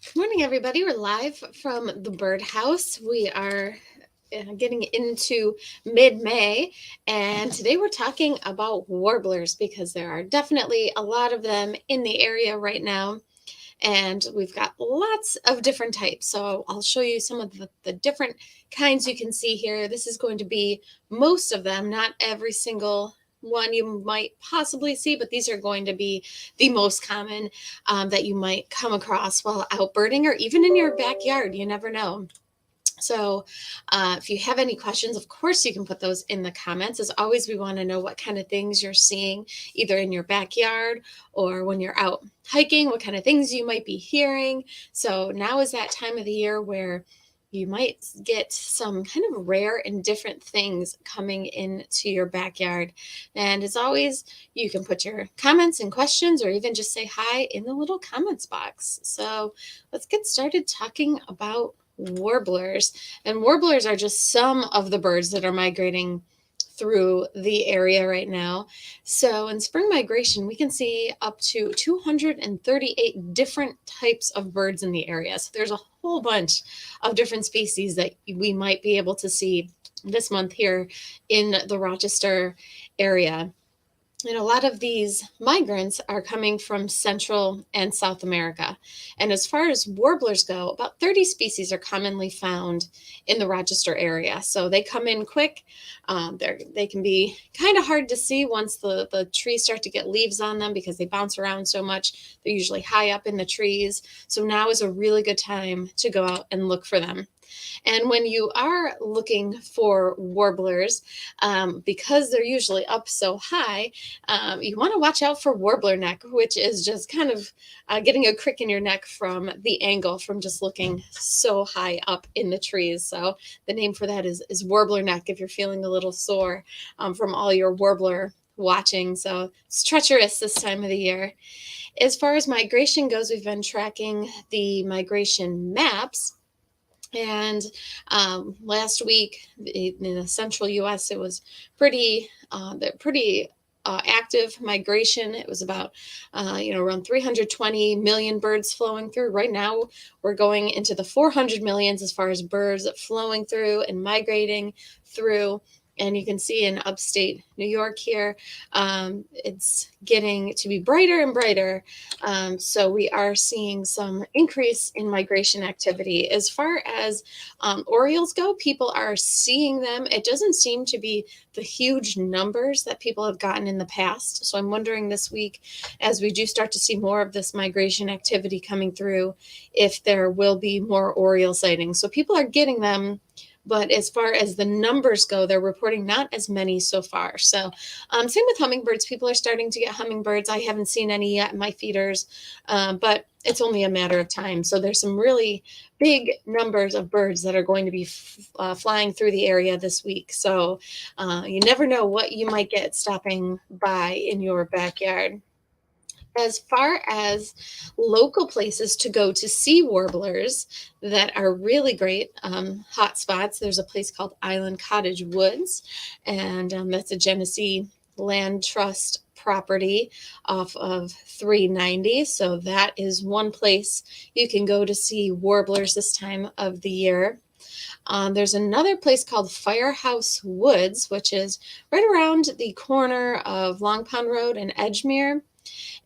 Good morning, everybody. We're live from the birdhouse. We are getting into mid-May, and today we're talking about warblers because there are definitely a lot of them in the area right now, and we've got lots of different types. So I'll show you some of the different kinds you can see here. This is going to be most of them, not every single one you might possibly see, but these are going to be the most common that you might come across while out birding or even in your backyard. You never know. So, if you have any questions, of course, you can put those in the comments. As always, we want to know what kind of things you're seeing either in your backyard or when you're out hiking, what kind of things you might be hearing. So, now is that time of the year where you might get some kind of rare and different things coming into your backyard. And as always, you can put your comments and questions or even just say hi in the little comments box. So, let's get started talking about warblers. And warblers are just some of the birds that are migrating through the area right now. So in spring migration, we can see up to 238 different types of birds in the area. So there's a whole bunch of different species that we might be able to see this month here in the Rochester area. And a lot of these migrants are coming from Central and South America. And as far as warblers go, about 30 species are commonly found in the Rochester area. So they come in quick. They can be kind of hard to see once the trees start to get leaves on them because they bounce around so much. They're usually high up in the trees. So now is a really good time to go out and look for them. And when you are looking for warblers, because they're usually up so high, you want to watch out for warbler neck, which is just kind of getting a crick in your neck from the angle from just looking so high up in the trees. So the name for that is warbler neck if you're feeling a little sore from all your warbler watching. So it's treacherous this time of the year. As far as migration goes, we've been tracking the migration maps. And last week in the central U.S., it was pretty active migration. It was about around 320 million birds flowing through. Right now, we're going into the 400 millions as far as birds flowing through and migrating through. And you can see in upstate New York here, it's getting to be brighter and brighter. So we are seeing some increase in migration activity. As far as orioles go, people are seeing them. It doesn't seem to be the huge numbers that people have gotten in the past. So I'm wondering this week, as we do start to see more of this migration activity coming through, if there will be more oriole sightings. So people are getting them. But as far as the numbers go, they're reporting not as many so far. So same with hummingbirds. People are starting to get hummingbirds. I haven't seen any yet in my feeders, but it's only a matter of time. So there's some really big numbers of birds that are going to be flying through the area this week. So you never know what you might get stopping by in your backyard. As far as local places to go to see warblers that are really great hot spots, there's a place called Island Cottage Woods, and that's a Genesee Land Trust property off of 390. So that is one place you can go to see warblers this time of the year. There's another place called Firehouse Woods, which is right around the corner of Long Pond Road and Edgemere.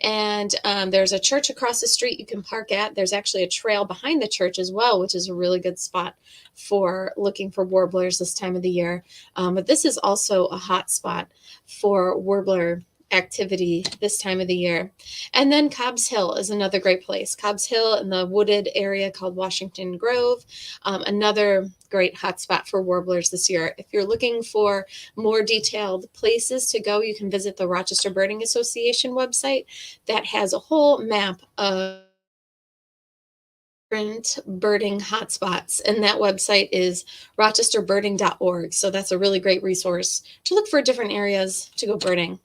And there's a church across the street you can park at. There's actually a trail behind the church as well, which is a really good spot for looking for warblers this time of the year. But this is also a hot spot for warbler activity this time of the year. And then Cobb's Hill is another great place. Cobb's Hill in the wooded area called Washington Grove, another great hotspot for warblers this year. If you're looking for more detailed places to go, you can visit the Rochester Birding Association website that has a whole map of different birding hotspots, and that website is rochesterbirding.org. So that's a really great resource to look for different areas to go birding.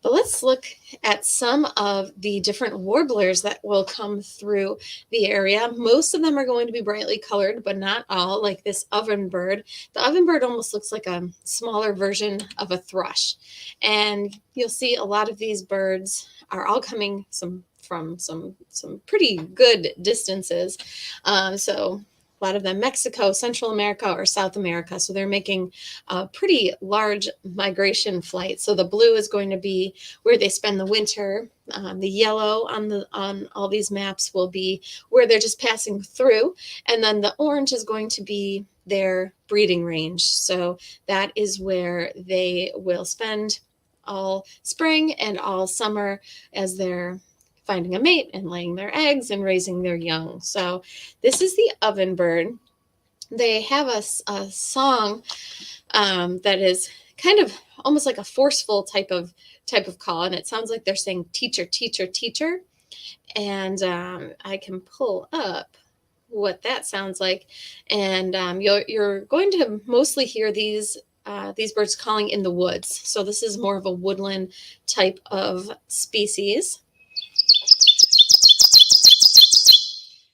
But let's look at some of the different warblers that will come through the area. Most of them are going to be brightly colored, but not all, like this ovenbird. The ovenbird almost looks like a smaller version of a thrush. And you'll see a lot of these birds are all coming from some pretty good distances. So a lot of them Mexico, Central America, or South America. So they're making a pretty large migration flight. So the blue is going to be where they spend the winter. The yellow on all these maps will be where they're just passing through. And then the orange is going to be their breeding range. So that is where they will spend all spring and all summer as they're finding a mate and laying their eggs and raising their young. So this is the ovenbird. They have a song that is kind of almost like a forceful type of call, and it sounds like they're saying teacher, teacher, teacher. And I can pull up what that sounds like, and you're going to mostly hear these birds calling in the woods. So this is more of a woodland type of species.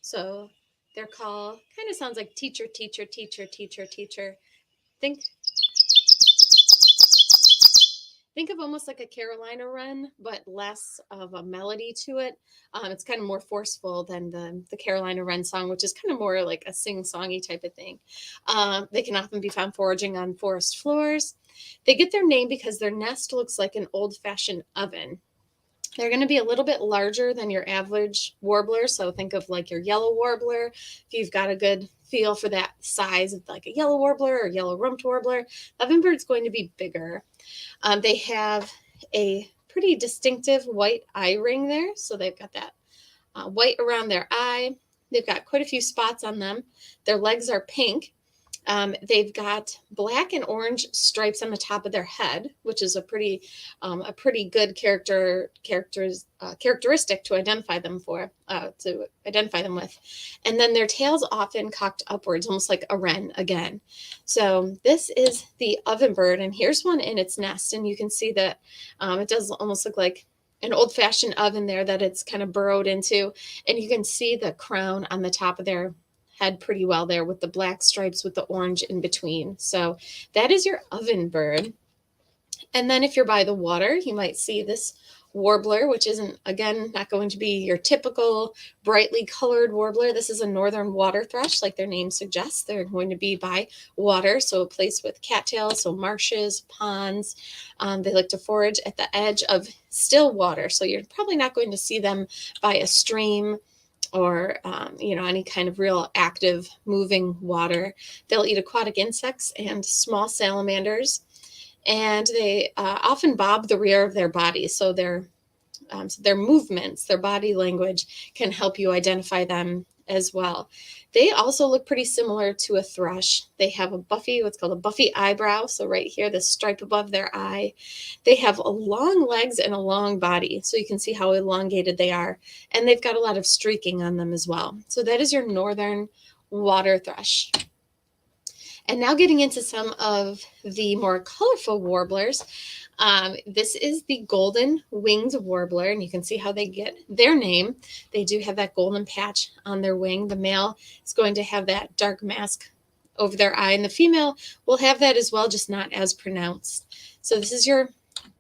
So their call kind of sounds like teacher, teacher, teacher, teacher, teacher. Think of almost like a Carolina wren, but less of a melody to it. It's kind of more forceful than the Carolina wren song, which is kind of more like a sing-songy type of thing. They can often be found foraging on forest floors. They get their name because their nest looks like an old-fashioned oven. They're going to be a little bit larger than your average warbler. So think of like your yellow warbler. If you've got a good feel for that size of like a yellow warbler or yellow-rumped warbler, ovenbird's going to be bigger. They have a pretty distinctive white eye ring there. So they've got that white around their eye. They've got quite a few spots on them. Their legs are pink. They've got black and orange stripes on the top of their head, which is a pretty good characteristic to identify them with. And then their tails often cocked upwards, almost like a wren again. So this is the ovenbird, and here's one in its nest, and you can see that it does almost look like an old-fashioned oven there that it's kind of burrowed into, and you can see the crown on the top of their head pretty well there with the black stripes with the orange in between. So that is your ovenbird. And then if you're by the water, you might see this warbler, which isn't, again, not going to be your typical brightly colored warbler. This is a northern water thrush, like their name suggests. They're going to be by water, so a place with cattails, so marshes, ponds. They like to forage at the edge of still water, so you're probably not going to see them by a stream or any kind of real active moving water. They'll eat aquatic insects and small salamanders, and they often bob the rear of their body. So their movements, their body language can help you identify them as well. They also look pretty similar to a thrush. They have what's called a buffy eyebrow. So right here, the stripe above their eye. They have long legs and a long body. So you can see how elongated they are. And they've got a lot of streaking on them as well. So that is your northern water thrush. And now getting into some of the more colorful warblers. This is the golden winged warbler, and you can see how they get their name. They do have that golden patch on their wing. The male is going to have that dark mask over their eye, and the female will have that as well, just not as pronounced. So this is your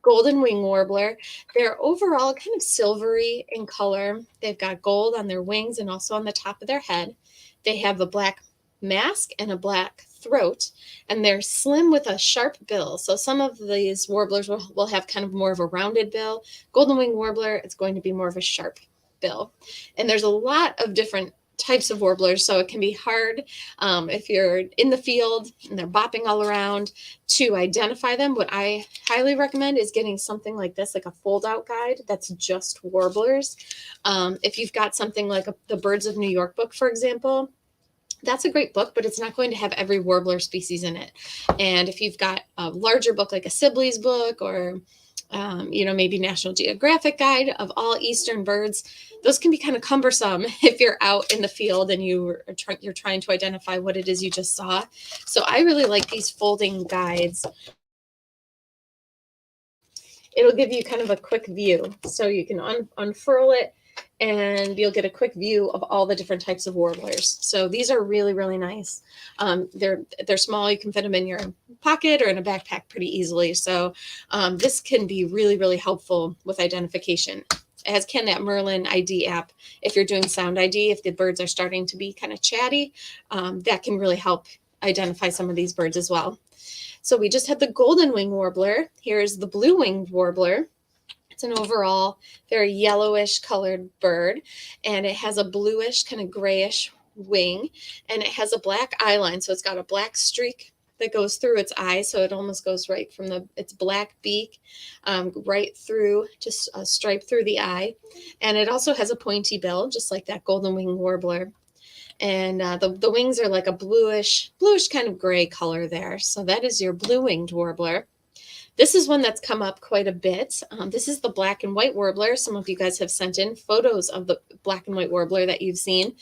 golden wing warbler. They're overall kind of silvery in color. They've got gold on their wings and also on the top of their head. They have a black mask and a black throat, and they're slim with a sharp bill. So some of these warblers will have kind of more of a rounded bill. Golden wing warbler, it's going to be more of a sharp bill. And there's a lot of different types of warblers, so it can be hard if you're in the field and they're bopping all around to identify them. What I highly recommend is getting something like this, like a fold-out guide that's just warblers. If you've got something like the Birds of New York book, for example, that's a great book, but it's not going to have every warbler species in it. And if you've got a larger book like a Sibley's book or maybe National Geographic Guide of all eastern birds, those can be kind of cumbersome if you're out in the field and you're trying to identify what it is you just saw. So I really like these folding guides. It'll give you kind of a quick view. So you can unfurl it and you'll get a quick view of all the different types of warblers. So these are really, really nice. They're small. You can fit them in your pocket or in a backpack pretty easily. So this can be really, really helpful with identification it has that Merlin ID app. If you're doing sound ID, if the birds are starting to be kind of chatty, that can really help identify some of these birds as well. So we just had the golden wing warbler. Here's the blue winged warbler. It's an overall very yellowish colored bird, and it has a bluish, kind of grayish wing, and it has a black eye line. So it's got a black streak that goes through its eye. So it almost goes right from its black beak right through, just a stripe through the eye. And it also has a pointy bill, just like that golden wing warbler. And the wings are like a bluish kind of gray color there. So that is your blue winged warbler. This is one that's come up quite a bit. This is the black and white warbler. Some of you guys have sent in photos of the black and white warbler that you've seen.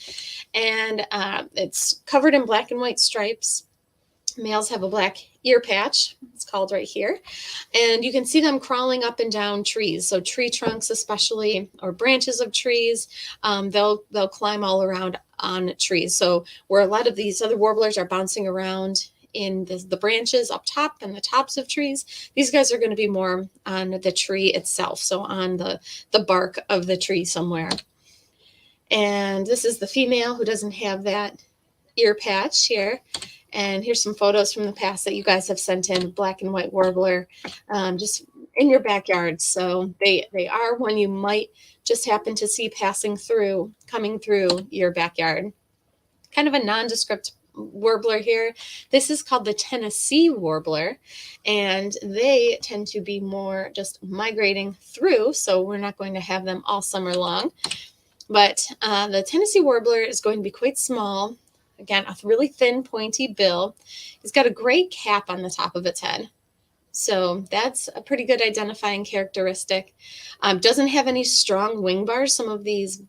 And it's covered in black and white stripes. Males have a black ear patch, it's called right here. And you can see them crawling up and down trees. So tree trunks especially, or branches of trees, they'll climb all around on trees. So where a lot of these other warblers are bouncing around in the branches up top and the tops of trees, these guys are going to be more on the tree itself, so on the bark of the tree somewhere. And this is the female who doesn't have that ear patch here. And here's some photos from the past that you guys have sent in, black and white warbler, just in your backyard. So they are one you might just happen to see coming through your backyard. Kind of a nondescript warbler here. This is called the Tennessee warbler, and they tend to be more just migrating through, so we're not going to have them all summer long. But the Tennessee warbler is going to be quite small. Again, a really thin, pointy bill. It's got a gray cap on the top of its head. So that's a pretty good identifying characteristic. Doesn't have any strong wing bars. Some of these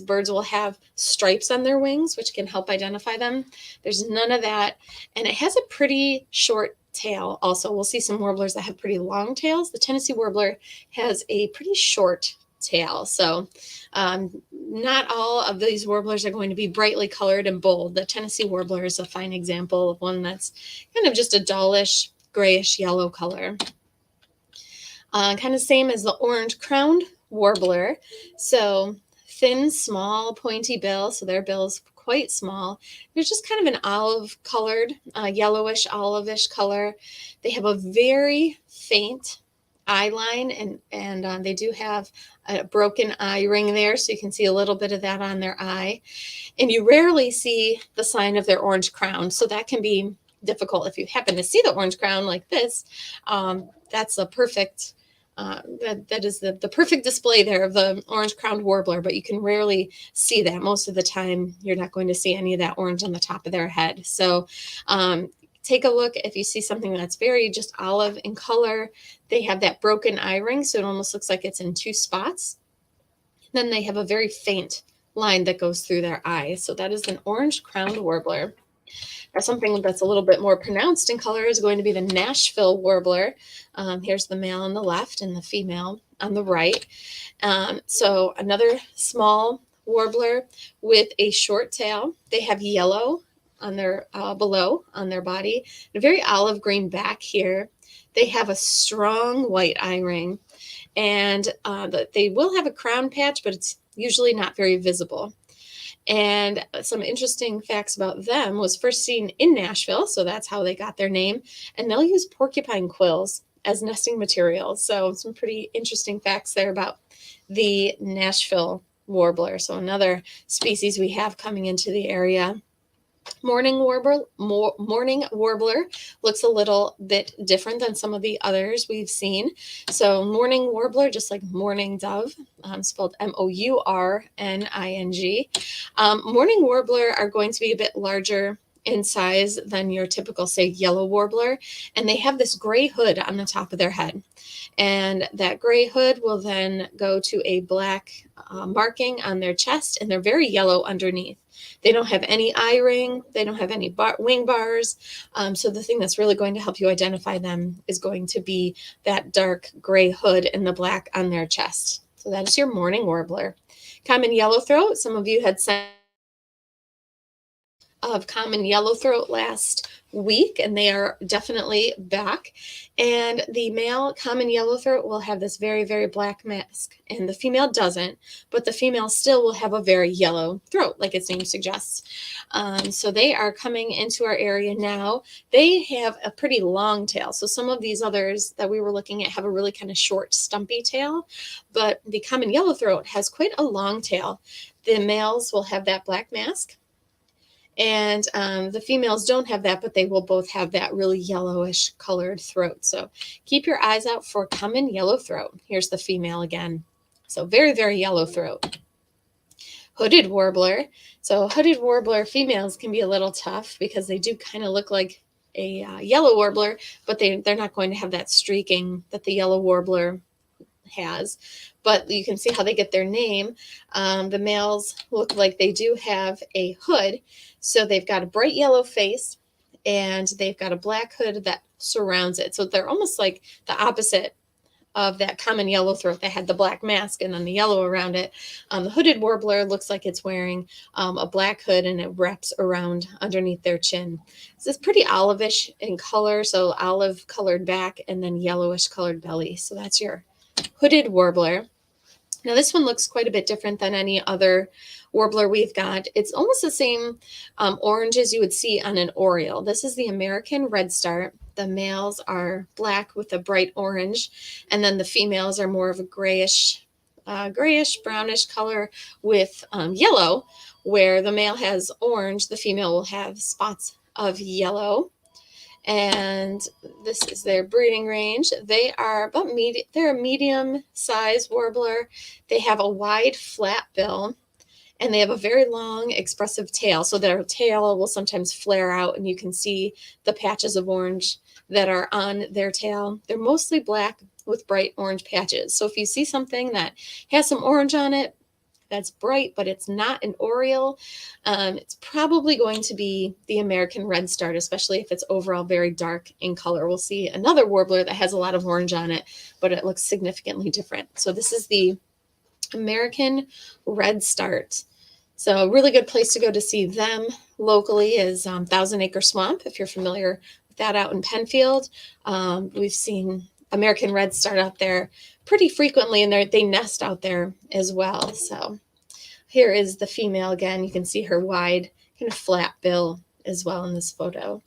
birds will have stripes on their wings, which can help identify them. There's none of that. And it has a pretty short tail also. We'll see some warblers that have pretty long tails. The Tennessee warbler has a pretty short tail. So not all of these warblers are going to be brightly colored and bold. The Tennessee warbler is a fine example of one that's kind of just a dullish, grayish yellow color. Kind of same as the orange-crowned warbler. So thin, small, pointy bill. So their bill is quite small. They're just kind of an olive-colored, yellowish, olivish color. They have a very faint eye line, and they do have a broken eye ring there, so you can see a little bit of that on their eye. And you rarely see the sign of their orange crown, so that can be difficult. If you happen to see the orange crown like this, that's a perfect that is the perfect display there of the orange-crowned warbler, but you can rarely see that. Most of the time, you're not going to see any of that orange on the top of their head. So take a look if you see something that's very just olive in color. They have that broken eye ring, so it almost looks like it's in two spots. Then they have a very faint line that goes through their eye. So that is an orange-crowned warbler. Now, something that's a little bit more pronounced in color is going to be the Nashville warbler. Here's the male on the left and the female on the right. So another small warbler with a short tail. They have yellow on their below on their body, a very olive green back here. They have a strong white eye ring, and they will have a crown patch, but it's usually not very visible. And some interesting facts about them was first seen in Nashville, so that's how they got their name. And they'll use porcupine quills as nesting materials. So some pretty interesting facts there about the Nashville warbler. So another species we have coming into the area. Morning warbler looks a little bit different than some of the others we've seen. So morning warbler, just like mourning dove, spelled M-O-U-R-N-I-N-G. Morning warbler are going to be a bit larger in size than your typical, say, yellow warbler, and they have this gray hood on the top of their head. And that gray hood will then go to a black marking on their chest, and they're very yellow underneath. They don't have any eye ring. They don't have any wing bars. So the thing that's really going to help you identify them is going to be that dark gray hood and the black on their chest. So that is your morning warbler. Common yellowthroat. Some of you had sent of common yellowthroat last week, and they are definitely back. And the male common yellowthroat will have this very, very black mask, and the female doesn't, but the female still will have a very yellow throat, like its name suggests. So they are coming into our area now. They have a pretty long tail. So some of these others that we were looking at have a really kind of short, stumpy tail, but the common yellowthroat has quite a long tail. The males will have that black mask, and the females don't have that, but they will both have that really yellowish colored throat. So keep your eyes out for common yellowthroat. Here's the female again. So very, very yellow throat. Hooded warbler. So hooded warbler females can be a little tough because they do kind of look like a yellow warbler, but they're not going to have that streaking that the yellow warbler has. But you can see how they get their name. The males look like they do have a hood. So they've got a bright yellow face, and they've got a black hood that surrounds it. So they're almost like the opposite of that common yellowthroat that had the black mask and then the yellow around it. The hooded warbler looks like it's wearing a black hood, and it wraps around underneath their chin. So it's pretty olivish in color, so olive colored back and then yellowish colored belly. So that's your hooded warbler. Now this one looks quite a bit different than any other warbler we've got. It's almost the same orange as you would see on an oriole. This is the American redstart. The males are black with a bright orange, and then the females are more of a grayish, brownish color with yellow. Where the male has orange, the female will have spots of yellow. And this is their breeding range. They are about they're a medium size warbler. They have a wide flat bill, and they have a very long expressive tail. So their tail will sometimes flare out, and you can see the patches of orange that are on their tail. They're mostly black with bright orange patches. So if you see something that has some orange on it, that's bright, but it's not an oriole, it's probably going to be the American redstart, especially if it's overall very dark in color. We'll see another warbler that has a lot of orange on it, but it looks significantly different. So this is the American redstart. So a really good place to go to see them locally is Thousand Acre Swamp, if you're familiar with that out in Penfield. We've seen American redstart out there pretty frequently, and they nest out there as well. So here is the female again. You can see her wide, kind of flat bill as well in this photo.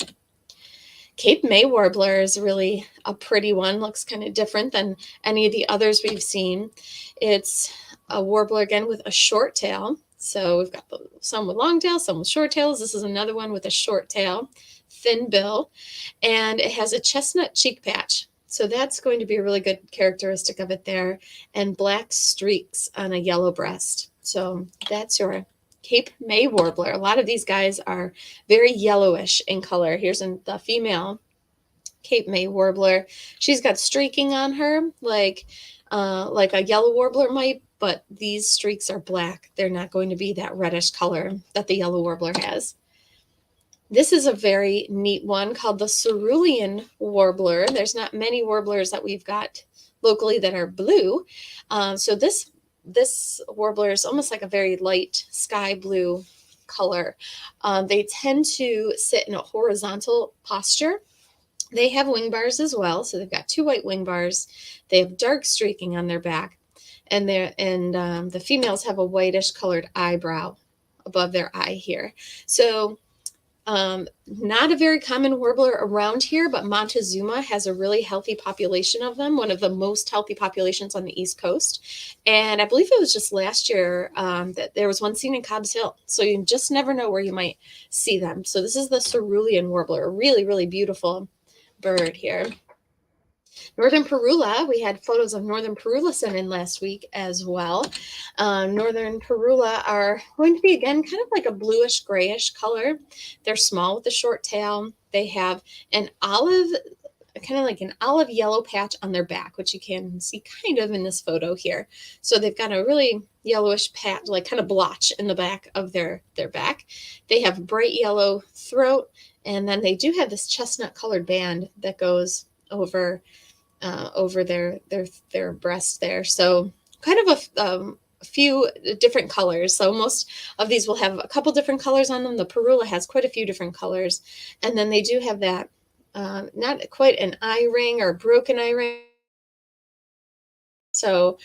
Cape May warbler is really a pretty one. Looks kind of different than any of the others we've seen. It's a warbler again with a short tail. So we've got some with long tails, some with short tails. This is another one with a short tail, thin bill, and it has a chestnut cheek patch. So that's going to be a really good characteristic of it there, and black streaks on a yellow breast. So that's your Cape May warbler. A lot of these guys are very yellowish in color. Here's the female Cape May warbler. She's got streaking on her like a yellow warbler might, but these streaks are black. They're not going to be that reddish color that the yellow warbler has. This is a very neat one called the cerulean warbler. There's not many warblers that we've got locally that are blue. So this warbler is almost like a very light sky blue color. They tend to sit in a horizontal posture. They have wing bars as well. So they've got 2 white wing bars. They have dark streaking on their back. And the females have a whitish colored eyebrow above their eye here. So not a very common warbler around here, but Montezuma has a really healthy population of them, one of the most healthy populations on the East Coast. And I believe it was just last year that there was one seen in Cobbs Hill. So you just never know where you might see them. So this is the cerulean warbler, a really, really beautiful bird here. Northern Parula, we had photos of Northern Parula sent in last week as well. Northern Parula are going to be, again, kind of like a bluish grayish color. They're small with a short tail. They have an olive, kind of like an olive yellow patch on their back, which you can see kind of in this photo here. So they've got a really yellowish patch, like kind of blotch in the back of their back. They have bright yellow throat, and then they do have this chestnut colored band that goes over their breast there. So kind of few different colors. So most of these will have a couple different colors on them. The Parula has quite a few different colors. And then they do have that, not quite an eye ring or broken eye ring. So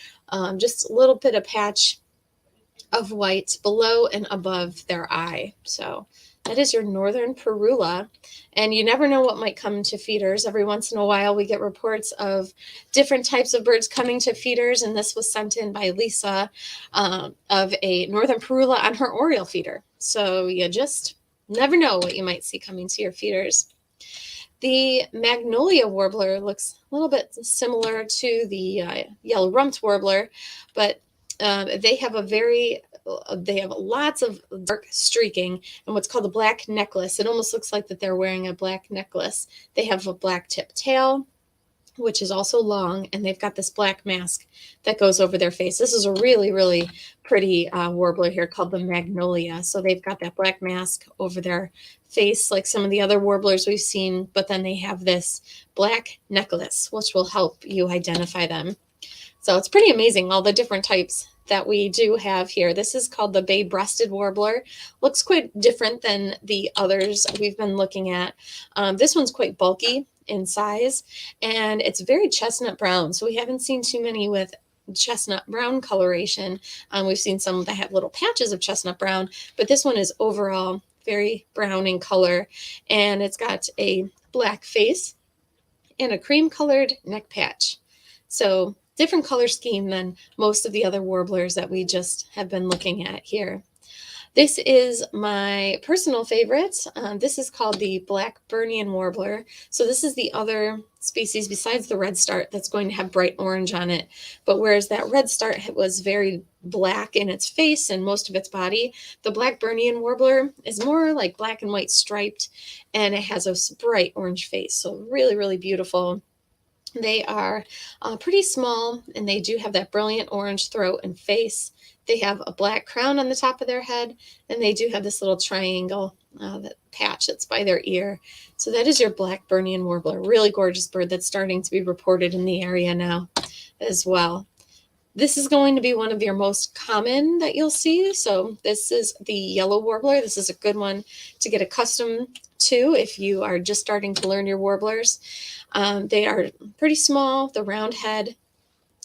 just a little bit of patch of white below and above their eye. So that is your northern Parula. And you never know what might come to feeders. Every once in a while, we get reports of different types of birds coming to feeders. And this was sent in by Lisa of a northern Parula on her Oriole feeder. So you just never know what you might see coming to your feeders. The Magnolia Warbler looks a little bit similar to the YellowRumped Warbler, but they have lots of dark streaking and what's called a black necklace. It almost looks like that they're wearing a black necklace. They have a black tip tail, which is also long, and they've got this black mask that goes over their face. This is a really, really pretty warbler here called the Magnolia. So they've got that black mask over their face like some of the other warblers we've seen, but then they have this black necklace, which will help you identify them. So it's pretty amazing, all the different types that we do have here. This is called the bay-breasted warbler. Looks quite different than the others we've been looking at. This one's quite bulky in size, and it's very chestnut brown. So we haven't seen too many with chestnut brown coloration. We've seen some that have little patches of chestnut brown, but this one is overall very brown in color, and it's got a black face and a cream colored neck patch. So different color scheme than most of the other warblers that we just have been looking at here. This is my personal favorite. This is called the Blackburnian Warbler. So this is the other species besides the redstart that's going to have bright orange on it. But whereas that redstart was very black in its face and most of its body, the Blackburnian Warbler is more like black and white striped, and it has a bright orange face. So really, really beautiful. They are pretty small, and they do have that brilliant orange throat and face. They have a black crown on the top of their head, and they do have this little triangle that patch that's by their ear. So that is your Blackburnian Warbler. Really gorgeous bird that's starting to be reported in the area now as well. This is going to be one of your most common that you'll see. So this is the yellow warbler. This is a good one to get accustomed to if you are just starting to learn your warblers. They are pretty small, the round head,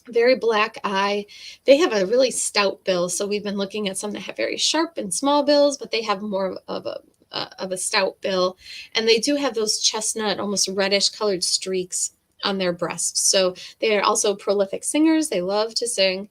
very black eye. They have a really stout bill. So we've been looking at some that have very sharp and small bills, but they have more of a stout bill. And they do have those chestnut, almost reddish colored streaks on their breasts. So they are also prolific singers. They love to sing.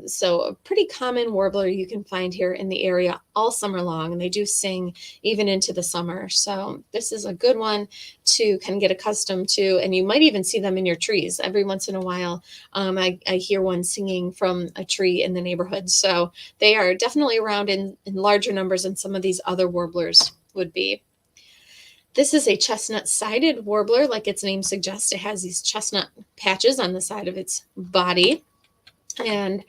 So a pretty common warbler you can find here in the area all summer long, and they do sing even into the summer. So this is a good one to kind of get accustomed to, and you might even see them in your trees. Every once in a while, I hear one singing from a tree in the neighborhood. So they are definitely around in larger numbers than some of these other warblers would be. This is a chestnut-sided warbler. Like its name suggests, it has these chestnut patches on the side of its body. And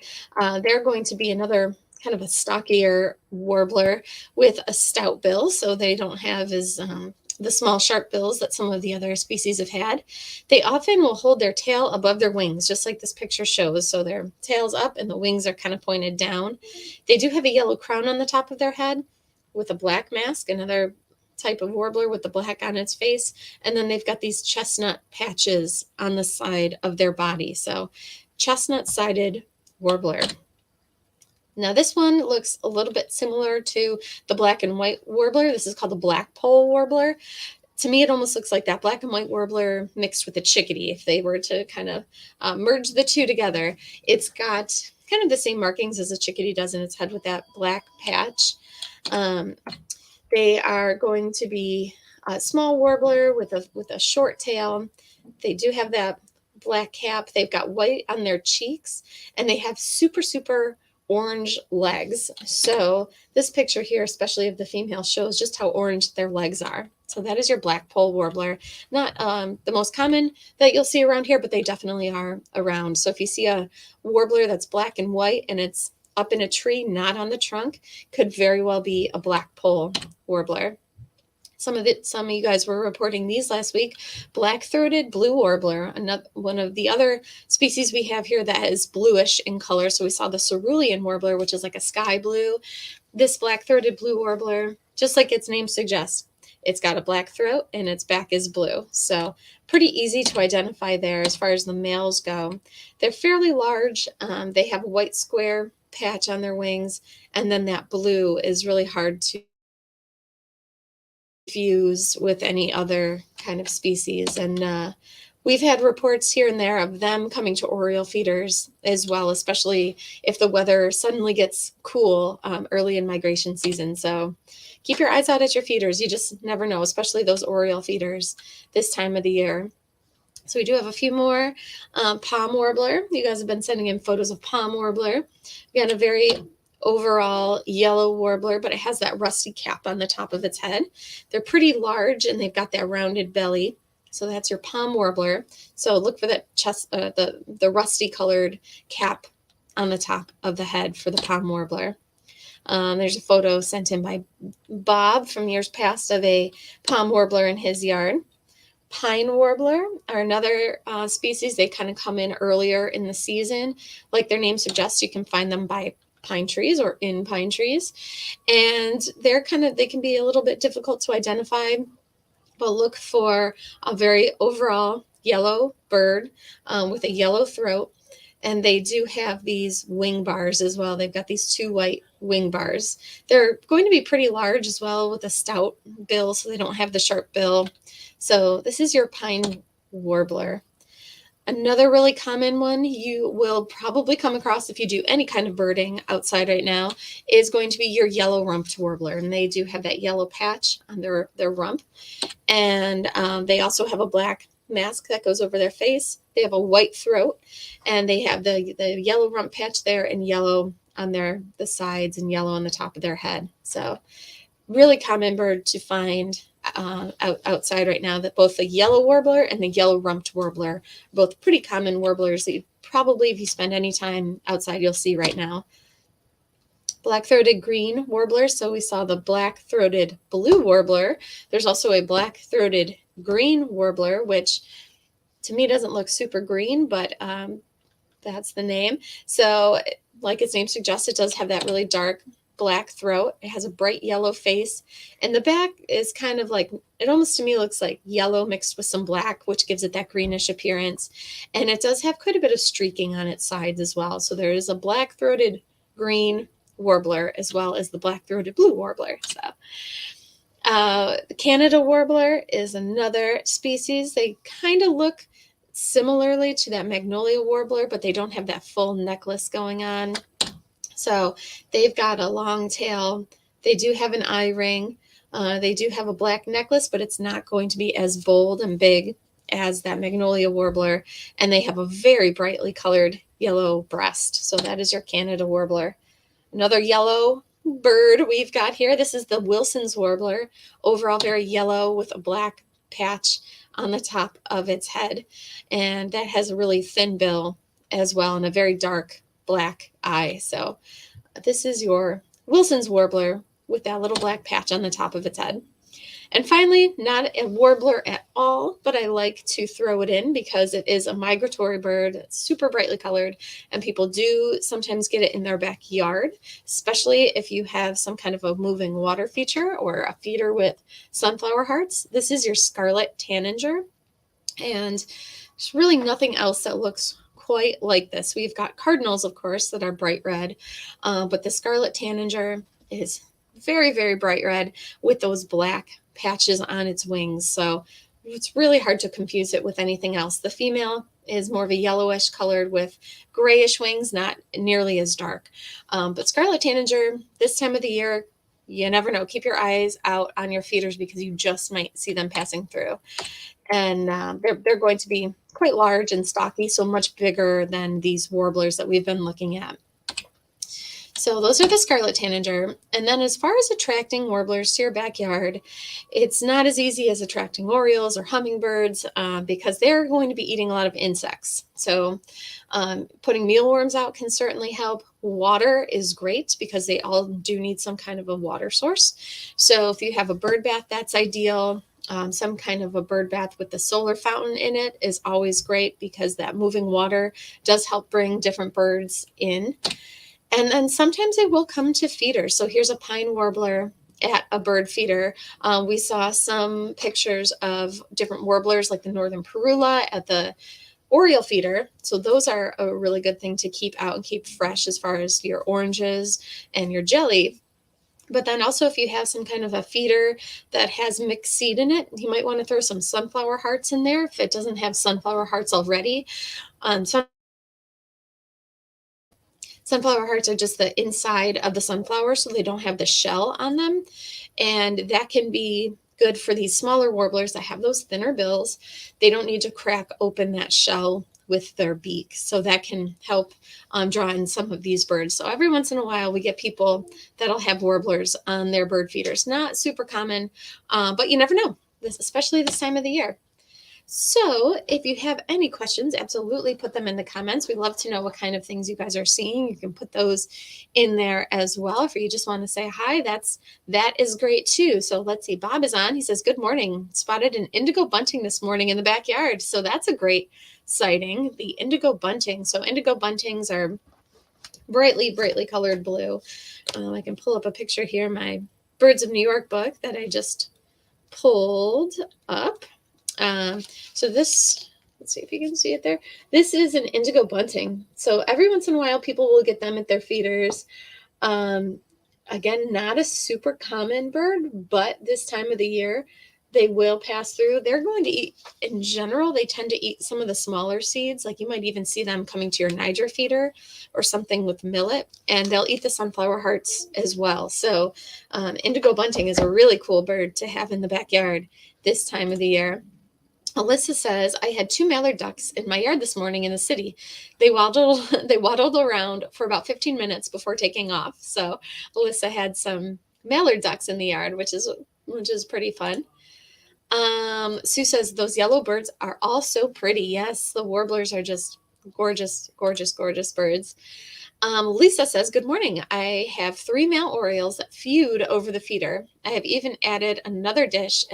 they're going to be another kind of a stockier warbler with a stout bill. So they don't have as the small sharp bills that some of the other species have had. They often will hold their tail above their wings, just like this picture shows. So their tail's up and the wings are kind of pointed down. They do have a yellow crown on the top of their head with a black mask, another type of warbler with the black on its face, and then they've got these chestnut patches on the side of their body. So chestnut-sided warbler. Now this one looks a little bit similar to the black and white warbler. This is called the blackpoll warbler. To me, it almost looks like that black and white warbler mixed with a chickadee. If they were to kind of merge the two together, it's got kind of the same markings as a chickadee does in its head with that black patch. They are going to be a small warbler with a short tail. They do have that black cap. They've got white on their cheeks, and they have super, super orange legs. So this picture here, especially of the female, shows just how orange their legs are. So that is your blackpoll warbler. Not the most common that you'll see around here, but they definitely are around. So if you see a warbler that's black and white and it's up in a tree, not on the trunk, could very well be a blackpoll warbler. Some of you guys were reporting these last week. Black-throated blue warbler, another one of the other species we have here that is bluish in color. So we saw the cerulean warbler, which is like a sky blue. This black-throated blue warbler, just like its name suggests, it's got a black throat and its back is blue. So pretty easy to identify there as far as the males go. They're fairly large. They have a white square patch on their wings, and then that blue is really hard to fuse with any other kind of species. And we've had reports here and there of them coming to oriole feeders as well, especially if the weather suddenly gets cool early in migration season. So keep your eyes out at your feeders. You just never know, especially those oriole feeders this time of the year. So we do have a few more. Palm warbler. You guys have been sending in photos of palm warbler. We got a very overall yellow warbler, but it has that rusty cap on the top of its head. They're pretty large and they've got that rounded belly. So that's your palm warbler. So look for that chest, the rusty colored cap on the top of the head for the palm warbler. There's a photo sent in by Bob from years past of a palm warbler in his yard. Pine warbler are another species. They kind of come in earlier in the season. Like their name suggests, you can find them by pine trees or in pine trees. And they can be a little bit difficult to identify, but look for a very overall yellow bird with a yellow throat. And they do have these wing bars as well. They've got these 2 white wing bars. They're going to be pretty large as well with a stout bill, so they don't have the sharp bill. So this is your pine warbler. Another really common one you will probably come across if you do any kind of birding outside right now is going to be your yellow-rumped warbler. And they do have that yellow patch on their rump. And they also have a black mask that goes over their face. They have a white throat, and they have the yellow rump patch there and yellow on the sides and yellow on the top of their head. So really common bird to find outside right now, that both the yellow warbler and the yellow-rumped warbler are both pretty common warblers that probably, if you spend any time outside, you'll see right now. Black-throated green warbler. So we saw the black-throated blue warbler. There's also a black-throated green warbler, which to me doesn't look super green, but that's the name. So like its name suggests, it does have that really dark black throat. It has a bright yellow face, and the back is kind of like, it almost to me looks like yellow mixed with some black, which gives it that greenish appearance. And it does have quite a bit of streaking on its sides as well. So there is a black-throated green warbler as well as the black-throated blue warbler. So the Canada warbler is another species. They kind of look similarly to that magnolia warbler, but they don't have that full necklace going on. So they've got a long tail. They do have an eye ring. They do have a black necklace, but it's not going to be as bold and big as that magnolia warbler. And they have a very brightly colored yellow breast. So that is your Canada warbler. Another yellow bird we've got here. This is the Wilson's warbler. Overall very yellow with a black patch on the top of its head. And that has a really thin bill as well and a very dark black eye. So this is your Wilson's warbler with that little black patch on the top of its head. And finally, not a warbler at all, but I like to throw it in because it is a migratory bird. It's super brightly colored, and people do sometimes get it in their backyard, especially if you have some kind of a moving water feature or a feeder with sunflower hearts. This is your scarlet tanager, and there's really nothing else that looks quite like this. We've got cardinals, of course, that are bright red, but the scarlet tanager is very, very bright red with those black patches on its wings. So it's really hard to confuse it with anything else. The female is more of a yellowish colored with grayish wings, not nearly as dark. But scarlet tanager, this time of the year, you never know. Keep your eyes out on your feeders because you just might see them passing through. And they're going to be quite large and stocky, so much bigger than these warblers that we've been looking at. So those are the scarlet tanager. And then as far as attracting warblers to your backyard, it's not as easy as attracting orioles or hummingbirds because they're going to be eating a lot of insects. So putting mealworms out can certainly help. water is great because they all do need some kind of a water source. So if you have a bird bath, that's ideal. Some kind of a bird bath with the solar fountain in it is always great because that moving water does help bring different birds in. And then sometimes they will come to feeders. So here's a pine warbler at a bird feeder. We saw some pictures of different warblers like the northern parula at the Oriole feeder. So those are a really good thing to keep out and keep fresh as far as your oranges and your jelly. But then also if you have some kind of a feeder that has mixed seed in it, you might want to throw some sunflower hearts in there if it doesn't have sunflower hearts already. Sunflower hearts are just the inside of the sunflower, so they don't have the shell on them. And that can be good for these smaller warblers that have those thinner bills. They don't need to crack open that shell with their beak. So that can help draw in some of these birds. So every once in a while, we get people that'll have warblers on their bird feeders. Not super common, but you never know, especially this time of the year. So if you have any questions, absolutely put them in the comments. We'd love to know what kind of things you guys are seeing. You can put those in there as well. If you just want to say hi, that is great too. So let's see. Bob is on. He says, good morning. Spotted an indigo bunting this morning in the backyard. So that's a great sighting, the indigo bunting. So indigo buntings are brightly colored blue. I can pull up a picture here, my Birds of New York book that I just pulled up. So this, let's see if you can see it there. This is an indigo bunting. So every once in a while, people will get them at their feeders. Again, not a super common bird, but this time of the year, they will pass through. They're going to eat, in general, they tend to eat some of the smaller seeds. Like you might even see them coming to your Niger feeder or something with millet, and they'll eat the sunflower hearts as well. So indigo bunting is a really cool bird to have in the backyard this time of the year. Alyssa says, I had 2 mallard ducks in my yard this morning in the city. They waddled around for about 15 minutes before taking off. So Alyssa had some mallard ducks in the yard, which is pretty fun. Sue says, those yellow birds are all so pretty. Yes, the warblers are just gorgeous birds. Lisa says, good morning. I have 3 male orioles that feud over the feeder. I have even added another dish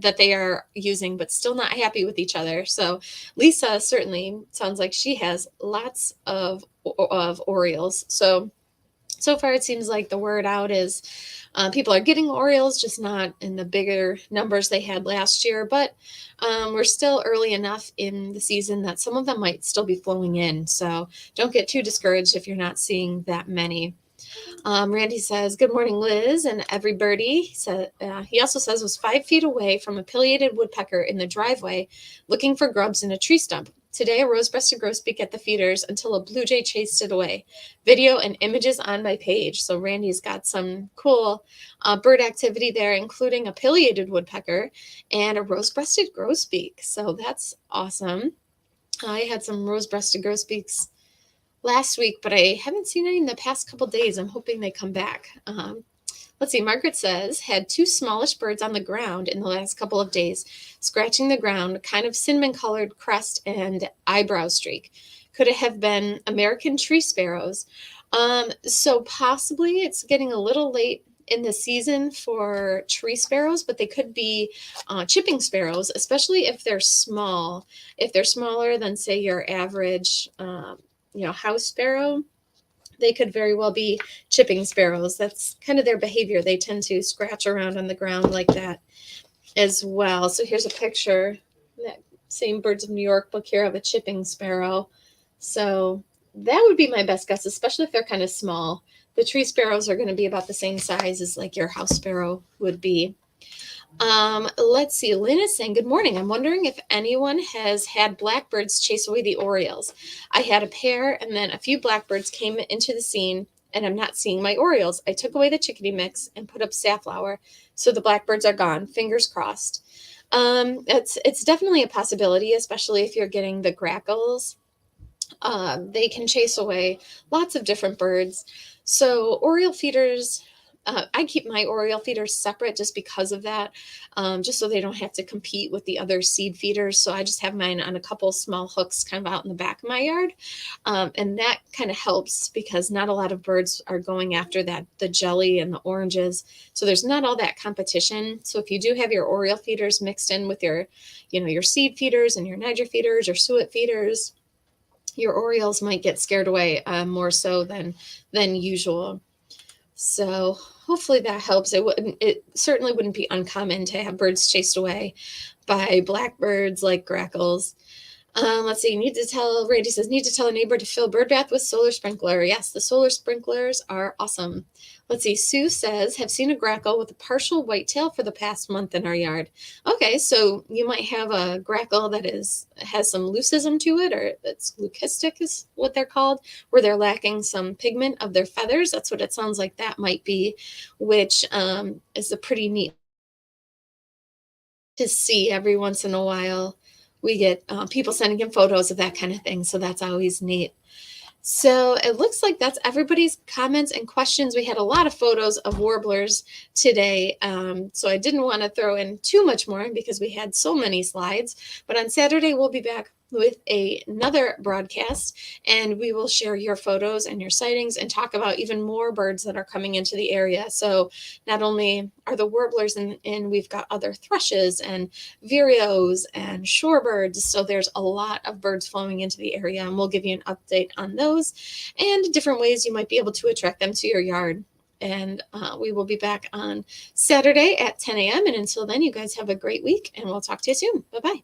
that they are using, but still not happy with each other. So Lisa certainly sounds like she has lots of orioles. So far it seems like the word out is people are getting orioles, just not in the bigger numbers they had last year. But we're still early enough in the season that some of them might still be flowing in. So don't get too discouraged if you're not seeing that many. Randy says, good morning, Liz, and every birdie. He also says was 5 feet away from a pileated woodpecker in the driveway looking for grubs in a tree stump. Today, a rose-breasted grosbeak at the feeders until a blue jay chased it away. Video and images on my page. So Randy's got some cool bird activity there, including a pileated woodpecker and a rose-breasted grosbeak. So that's awesome. I had some rose-breasted grosbeaks last week, but I haven't seen any in the past couple days. I'm hoping they come back. Let's see. Margaret says, had 2 smallish birds on the ground in the last couple of days, scratching the ground, kind of cinnamon colored crest and eyebrow streak. Could it have been American tree sparrows? So possibly it's getting a little late in the season for tree sparrows, but they could be chipping sparrows, especially if they're small. If they're smaller than, say, your average house sparrow, they could very well be chipping sparrows. That's kind of their behavior. They tend to scratch around on the ground like that as well. So here's a picture, that same Birds of New York book here, of a chipping sparrow. So that would be my best guess, especially if they're kind of small. The tree sparrows are going to be about the same size as like your house sparrow would be. Let's see. Lynn is saying, good morning. I'm wondering if anyone has had blackbirds chase away the orioles. I had a pair and then a few blackbirds came into the scene and I'm not seeing my orioles. I took away the chickadee mix and put up safflower. So the blackbirds are gone. Fingers crossed. It's definitely a possibility, especially if you're getting the grackles. They can chase away lots of different birds. So oriole feeders, I keep my Oriole feeders separate just because of that, just so they don't have to compete with the other seed feeders. So I just have mine on a couple small hooks kind of out in the back of my yard. And that kind of helps because not a lot of birds are going after the jelly and the oranges. So there's not all that competition. So if you do have your Oriole feeders mixed in with your seed feeders and your Niger feeders or suet feeders, your Orioles might get scared away more so than usual. So hopefully that helps. It certainly wouldn't be uncommon to have birds chased away by blackbirds like grackles. Let's see. Randy says, need to tell a neighbor to fill bird bath with solar sprinkler. Yes, the solar sprinklers are awesome. Let's see. Sue says, have seen a grackle with a partial whitetail for the past month in our yard. Okay, so you might have a grackle that has some leucism to it, or it's leucistic is what they're called, where they're lacking some pigment of their feathers. That's what it sounds like that might be, which is a pretty neat to see every once in a while. We get people sending in photos of that kind of thing. So that's always neat. So it looks like that's everybody's comments and questions. We had a lot of photos of warblers today. So I didn't want to throw in too much more because we had so many slides. But on Saturday, we'll be back with another broadcast, and we will share your photos and your sightings and talk about even more birds that are coming into the area. So not only are the warblers and we've got other thrushes and vireos and shorebirds. So there's a lot of birds flowing into the area, and we'll give you an update on those and different ways you might be able to attract them to your yard. And we will be back on Saturday at 10 a.m. And until then, you guys have a great week, and we'll talk to you soon. Bye-bye.